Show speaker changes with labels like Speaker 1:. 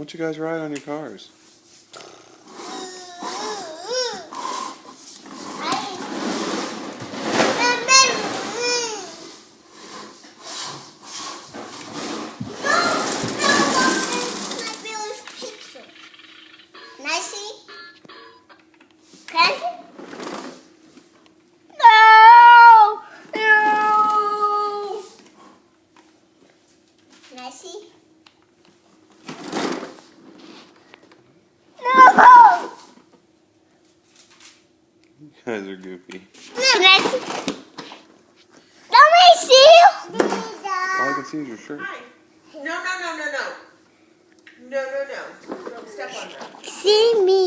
Speaker 1: don't you guys ride on your cars?
Speaker 2: Can I see? Can I see? No! No! Can I see? No!
Speaker 1: You guys are goofy.
Speaker 2: Can I see? Let me see!
Speaker 1: All I can see is your shirt.
Speaker 3: No. No. Don't step on that.
Speaker 2: See me.